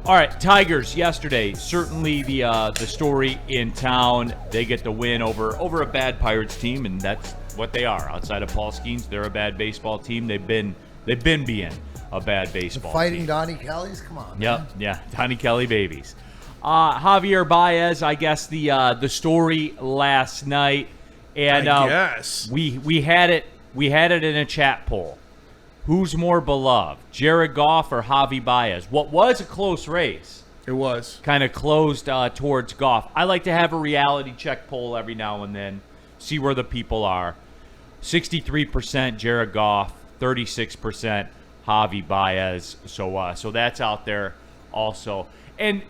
All right, Tigers yesterday, certainly the story in town. They get the win over a bad Pirates team, and that's what they are. Outside of Paul Skeens, they're a bad baseball team. They've been being a bad baseball Fighting team. Donnie Kellys? Come on, Yep, man. yeah, Donnie Kelly babies. Javier Baez, I guess the story last night, and I guess we had it in a chat poll. Who's more beloved, Jared Goff or Javi Baez? What was a close race? it was. Kind of closed towards Goff. I like to have a reality check poll every now and then, see where the people are. 63% Jared Goff, 36% Javi Baez. So that's out there also. And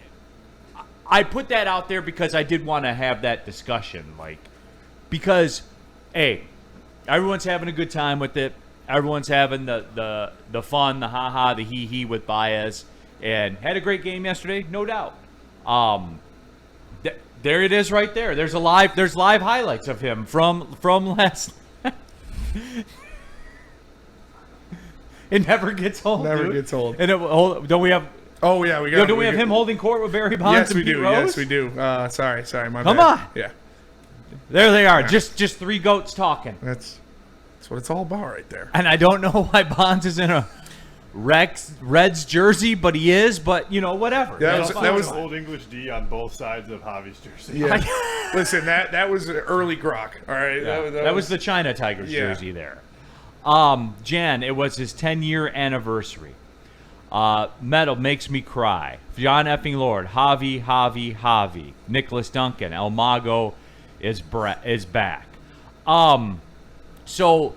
I put that out there because I did want to have that discussion, because, hey, everyone's having a good time with it. Everyone's having the fun, the ha-ha, the hee-hee with Baez, and had a great game yesterday, no doubt. There it is right there. There's live highlights of him from last night. It never gets old. Never gets old. And don't we have? Oh yeah, we got. Don't we have him holding court with Barry Bonds? Yes, and we Pete do. Rose? Yes, we do. Sorry, my Come bad. on. Yeah, There they are. Yeah. Just three goats talking. that's what it's all about right there. And I don't know why Bonds is in a Reds jersey, but he is. But whatever. Yeah, That's that was fine. Old English D on both sides of Javi's jersey. Yeah. Listen, that was an early grok. All right, Yeah, that was the China Tigers Yeah. jersey there. Jan, it was his 10-year anniversary. Metal makes me cry. John effing Lord, Javi. Nicholas Duncan, El Mago is back. So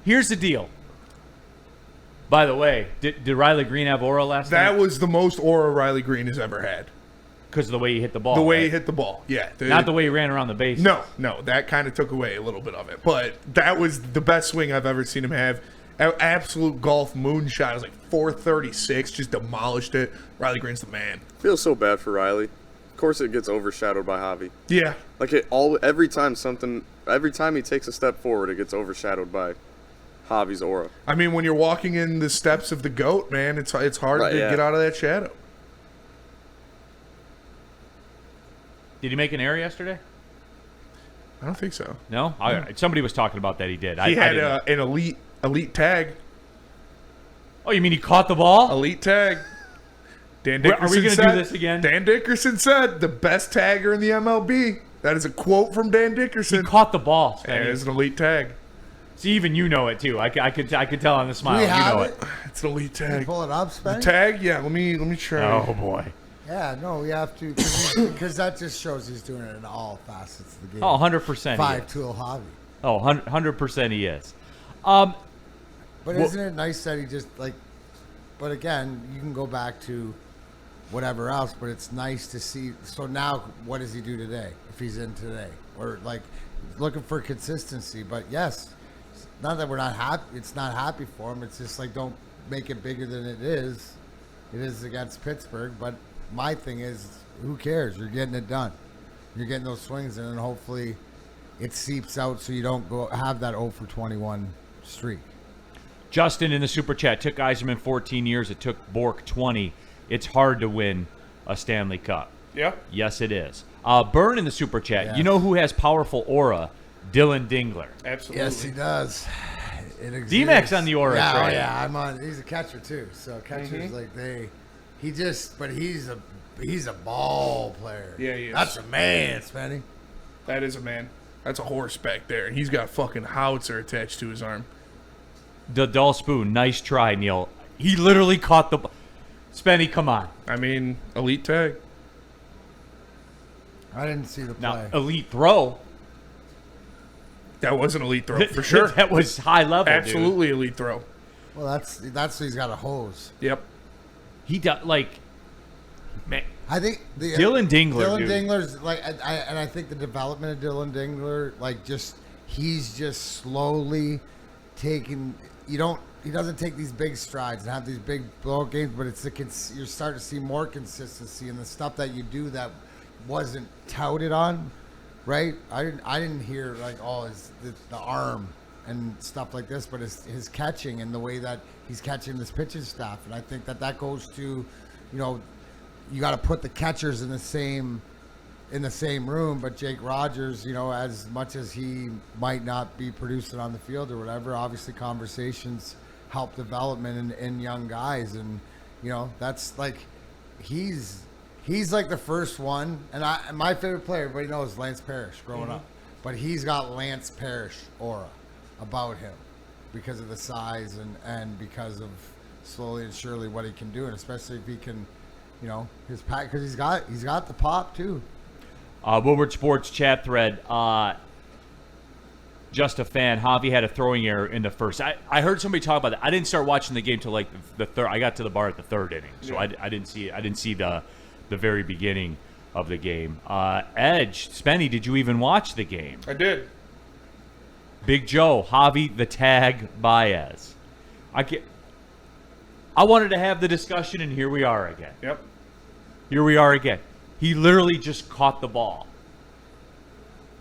here's the deal. By the way, did Riley Green have aura last night? That was the most aura Riley Green has ever had. Because of the way he hit the ball. The way right? he hit the ball, yeah. Not the way he ran around the base. No, that kind of took away a little bit of it. But that was the best swing I've ever seen him have. Absolute golf moonshot. It was like 436, just demolished it. Riley Green's the man. Feels so bad for Riley. Of course, it gets overshadowed by Javi. Yeah. Like every time he takes a step forward, it gets overshadowed by Javi's aura. I mean, when you're walking in the steps of the GOAT, man, it's hard Right, to yeah. get out of that shadow. Did he make an error yesterday? I don't think so. No? Somebody was talking about that he did. He had an elite tag. Oh, you mean he caught the ball? Elite tag. Dan Are Dickerson we going to said, do this again? Dan Dickerson said, the best tagger in the MLB. That is a quote from Dan He Dickerson. caught the ball. And Spenny. it's an elite tag. See, even you know it too. I could tell on the smile. we You have know it? it. It's an elite Can you tag. pull it up, The Spenny? tag? Yeah, let me try. Oh boy. Yeah, no, we have to, because that just shows he's doing it in all facets of the game. Oh, 100%. 5-tool hobby. Oh, 100% he is. But Well- isn't it nice that he just, but again, you can go back to whatever else, but it's nice to see. So now, what does he do today, if he's in today? Or, looking for consistency. But yes, not that we're not happy, it's not happy for him. It's just don't make it bigger than it is. It is against Pittsburgh, but my thing is, who cares? You're getting it done. You're getting those swings, and then hopefully it seeps out so you don't have that 0 for 21 streak. Justin in the super chat took Yzerman 14 years. It took Bork 20. It's hard to win a Stanley Cup. Yeah. Yes, it is. Burn in the super chat. Yes. You know who has powerful aura? Dylan Dingler. Absolutely. Yes, he does. It exists. D-Mac's on the aura yeah, train. Oh, yeah, I'm on. He's a catcher too. So catchers but he's a ball player. Yeah, he is. That's a man, Spenny. That is a man. That's a horse back there. He's got fucking howitzer attached to his arm. The dull spoon. Nice try, Neil. He literally caught the. Spenny, come on. I mean, elite tag. I didn't see the play. Now, elite throw. That was an elite throw for sure. That was high level. Dude. Absolutely elite throw. Well, that's he's got a hose. Yep. He does man. I think Dylan Dingler, Dylan dude. Dingler's I think the development of Dylan Dingler, he's just slowly taking. He doesn't take these big strides and have these big blowout games, but you're starting to see more consistency in the stuff that you do that wasn't touted on, right? I didn't hear the arm and stuff like this, but his catching and the way that he's catching this pitching staff, and I think that goes to you got to put the catchers in the same room. But Jake Rogers, as much as he might not be producing on the field or whatever, obviously conversations help development in young guys, and that's like he's like the first one. And my favorite player, everybody knows, Lance Parrish growing up, but he's got Lance Parrish aura about him because of the size and because of slowly and surely what he can do, and especially if he can, his pack, because he's got the pop too. Woodward Sports chat thread. Just a fan. Javi had a throwing error in the first. I heard somebody talk about that. I didn't start watching the game till like the third. I got to the bar at the third inning, so I didn't see it. I didn't see the very beginning of the game. Edge, Spenny, did you even watch the game? I did. Big Joe, Javi, the tag, Baez. I wanted to have the discussion, and here we are again. Yep. Here we are again. He literally just caught the ball.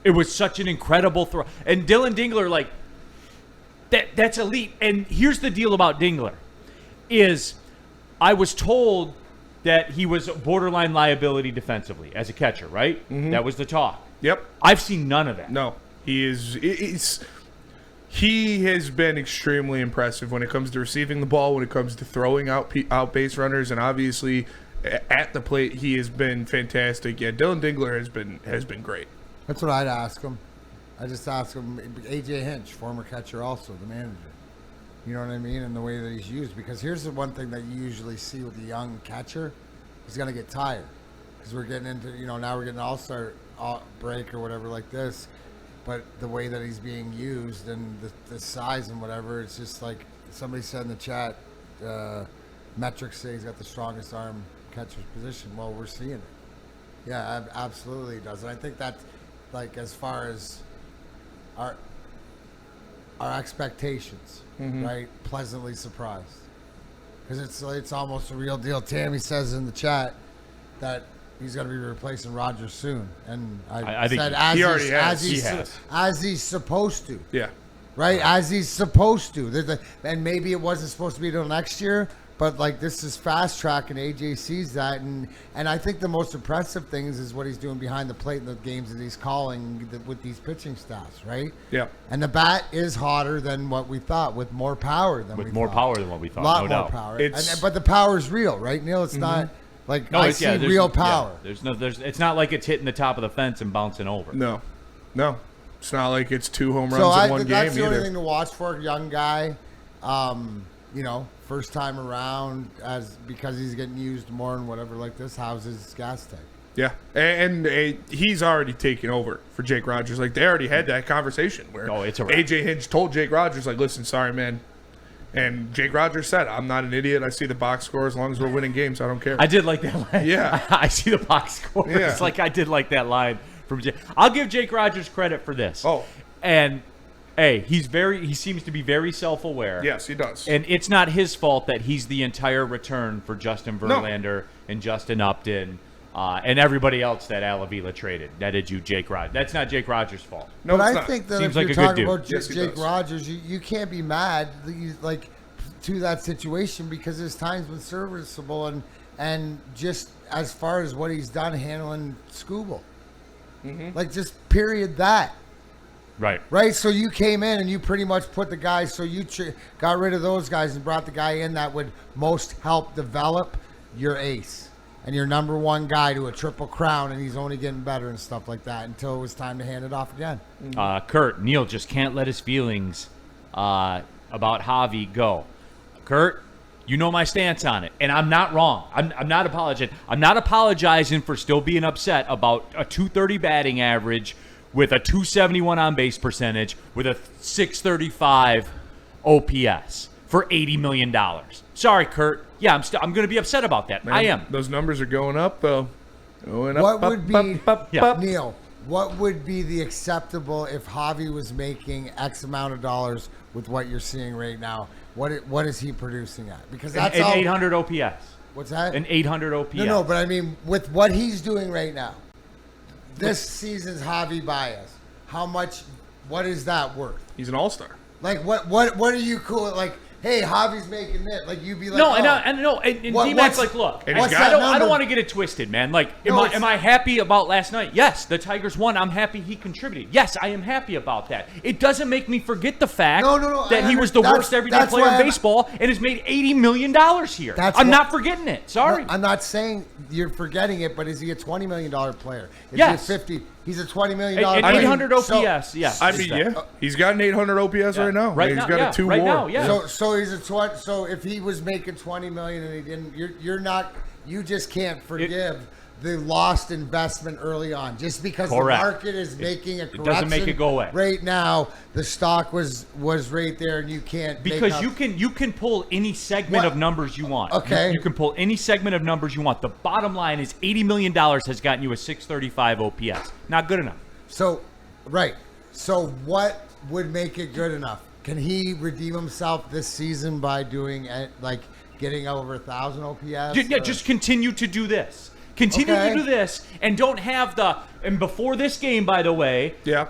It was such an incredible throw. And Dylan Dingler, like, that's elite. And here's the deal about Dingler, is I was told that he was borderline liability defensively as a catcher, right? Mm-hmm. That was the talk. Yep. I've seen none of that. No. He has been extremely impressive when it comes to receiving the ball, when it comes to throwing out base runners, and obviously at the plate he has been fantastic. Yeah, Dylan Dingler has been great. That's what I'd ask him. I just ask him. AJ Hinch, former catcher, also the manager. You know what I mean? And the way that he's used. Because here's the one thing that you usually see with the young catcher: he's gonna get tired. Because we're getting into, now we're getting all-star break or whatever like this. But the way that he's being used and the size and whatever, it's just like somebody said in the chat. Metrics say he's got the strongest arm catcher's position. Well, we're seeing it. Yeah, absolutely he does. And I think that, like, as far as our expectations, right? Pleasantly surprised, because it's almost a real deal. Tammy says in the chat that he's going to be replacing Rogers soon, and I think said he already has. as he's supposed to. Yeah. Right, as he's supposed to. And maybe it wasn't supposed to be till next year, but like this is fast track, and AJ sees that, and I think the most impressive thing is what he's doing behind the plate in the games that he's calling with these pitching staffs, right? Yeah. And the bat is hotter than what we thought, with more power than we thought. With more power than what we thought, lot no more doubt. power. It's- But the power is real, right, Neil? It's not like I see real power. Yeah, it's not like it's hitting the top of the fence and bouncing over. No. It's not like it's 2 home runs So in one game that's the only either. thing to watch for. Young guy, first time around, because he's getting used more and whatever like this. How's his gas tank? Yeah, and he's already taken over for Jake Rogers. Like, they already had that conversation where it's a wrap. AJ Hinch told Jake Rogers, like, listen, sorry, man. And Jake Rogers said, I'm not an idiot. I see the box score. As long as we're winning games, I don't care. I did like that line. Yeah. I see the box score. Yeah. It's like I did like that line from Jake. I'll give Jake Rogers credit for this. Oh. And, hey, he seems to be very self-aware. Yes, he does. And it's not his fault that he's the entire return for Justin Verlander and Justin Upton and everybody else that Al Avila traded. Netted you Jake Rogers. That's not Jake Rogers' fault. No, but it's I not. think that Seems if like you're a good talking dude. about Yes, he Jake does. Rogers, you can't be mad to that situation, because his time's been serviceable, and just as far as what he's done handling Scooble, like just period that. Right, so you came in and you pretty much put the guys, so you got rid of those guys and brought the guy in that would most help develop your ace and your number one guy to a triple crown, and he's only getting better and stuff like that until it was time to hand it off again. Kurt, Neil just can't let his feelings about Javi go. Kurt, you know my stance on it, and I'm not wrong. I'm not apologizing. I'm not apologizing for still being upset about a 230 batting average with a 271 on-base percentage with a 635 OPS for $80 million. Sorry, Kurt. Yeah, I'm going to be upset about that. Man, I am. Those numbers are going up, though. Going up, What up, would up, be, up, Yeah. up. Neil, what would be the acceptable if Javi was making X amount of dollars with what you're seeing right now? What is he producing at? Because that's An all. 800 OPS. What's that? An 800 OPS. No, but I mean, with what he's doing right now, this season's Javi Baez, how much? What is that worth? He's an all-star. Like, what are you cool? Like, hey, Javi's making it. Like you'd be like, No, oh, and D-Mac's like, look, And what's he's that got- I don't number? want to get it twisted, man. Like, No, am I happy about last night? Yes, the Tigers won. I'm happy he contributed. Yes, I am happy about that. It doesn't make me forget the fact No, that I he was the under- worst everyday that's player why in I'm- baseball and has made $80 million here. That's I'm why- not forgetting it. Sorry. I'm not saying you're forgetting it, but is he a $20 million player? Is Yes. he a 50? He's a $20 million And player. 800 OPS, So- yes. I mean, yeah, he's got an 800 OPS right now. Right He's now, got yeah. a 2 Right WAR. now, yeah. So he's a 20. So if he was making 20 million and he didn't, you're not. You just can't forgive the lost investment early on, just because Correct. the market is making a correction. It doesn't make it go away. Right now, the stock was right there, and you can't make Because up- you can pull any segment What? of numbers you want. Okay. You can pull any segment of numbers you want. The bottom line is $80 million has gotten you a 635 OPS. Not good enough. So, right. So what would make it good enough? Can he redeem himself this season by doing like getting over 1,000 OPS? Yeah, or- just continue to do this. Continue Okay. to do this, and don't have the. And before this game, by the way, Yeah.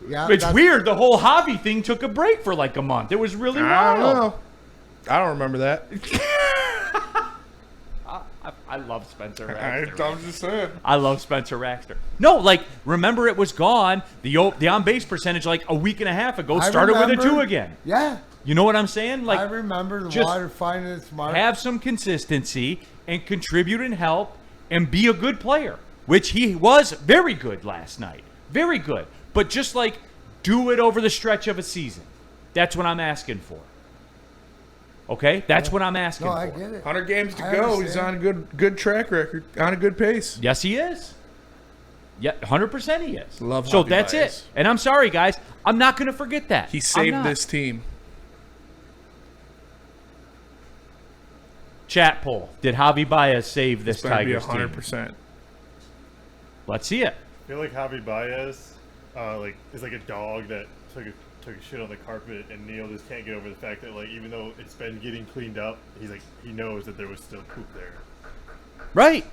Yeah, it's that's- weird. The whole Javi thing took a break for like a month. It was really I don't wild. know. I don't remember that. I love Spencer I'm Raxter. just saying. I love Spencer Raxter. No, like remember it was gone. The on base percentage like a week and a half ago I started with a remember- 2 again. Yeah, You know what I'm saying? Like I remember the just water finding its mark. have some consistency and contribute and help and be a good player, which he was very good last night. Very good. But just like do it over the stretch of a season. That's what I'm asking for. Okay? That's what I'm asking No, for. I get it. 100 games to I go. He's understand. on a good track record, on a good pace. Yes, he is. Yeah, 100% he is. Love so Javi that's Baez. it. And I'm sorry, guys. I'm not going to forget that. He I'm saved not. this team. Chat poll. Did Javi Baez save this It's going to be Tigers team? 100%. Let's see it. I feel like Javi Baez, is like a dog that took a shit on the carpet, and Neil just can't get over the fact that even though it's been getting cleaned up, he knows that there was still poop there. Right.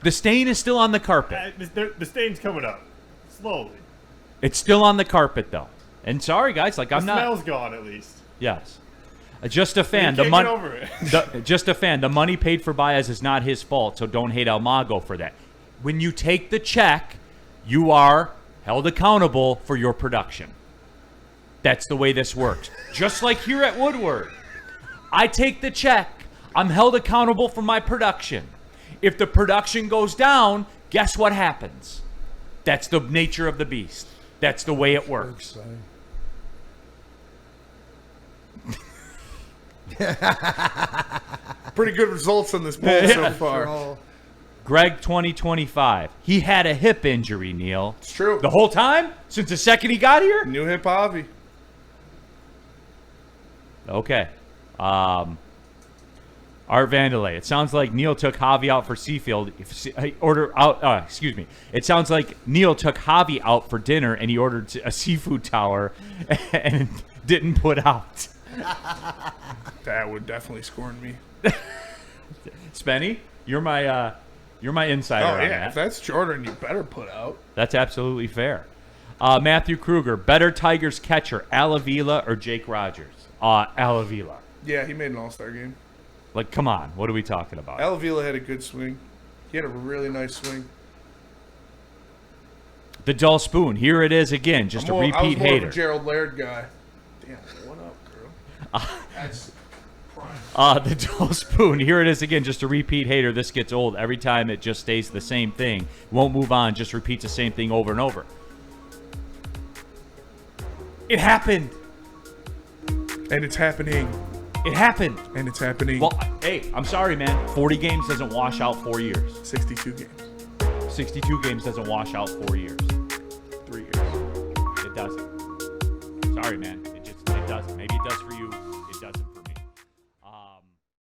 The stain is still on the carpet. The stain's coming up slowly. It's still on the carpet, though. And sorry, guys. Like, The I'm not. smell's gone at least. Yes. Just a fan. You The can't money. get over it. Just a fan. The money paid for Baez is not his fault, so don't hate Almago for that. When you take the check, you are held accountable for your production. That's the way this works. Just like here at Woodward. I take the check. I'm held accountable for my production. If the production goes down, guess what happens? That's the nature of the beast. That's the way it works. Pretty good results on this poll so far. So, Greg 2025. He had a hip injury, Neil. It's true. The whole time? Since the second he got here? New hip Javi. Okay. Art Vandelay. It sounds like Neil took Javi out for Seafield. It sounds like Neil took Javi out for dinner and he ordered a seafood tower and didn't put out. That would definitely scorn me. Spenny, you're my insider Oh, on yeah. that. If that's Jordan, you better put out. That's absolutely fair. Matthew Kruger, better Tigers catcher, Al Avila or Jake Rogers? Al Avila. Yeah, he made an all-star game. Like, come on. What are we talking about? Al Avila had a good swing. He had a really nice swing. The dull spoon. Here it is again. Just a I was repeat more of hater. a Gerald Laird guy. Damn, what up, girl? That's prime. The dull spoon. Here it is again. Just a repeat hater. This gets old. Every time it just stays the same thing. Won't move on. Just repeats the same thing over and over. It happened. And it's happening. It happened. And it's happening. Well, hey, I'm sorry, man. 40 games doesn't wash out 4 years. 62 games. 62 games doesn't wash out 4 years. 3 years. It doesn't. Sorry, man. It doesn't. Maybe it does for you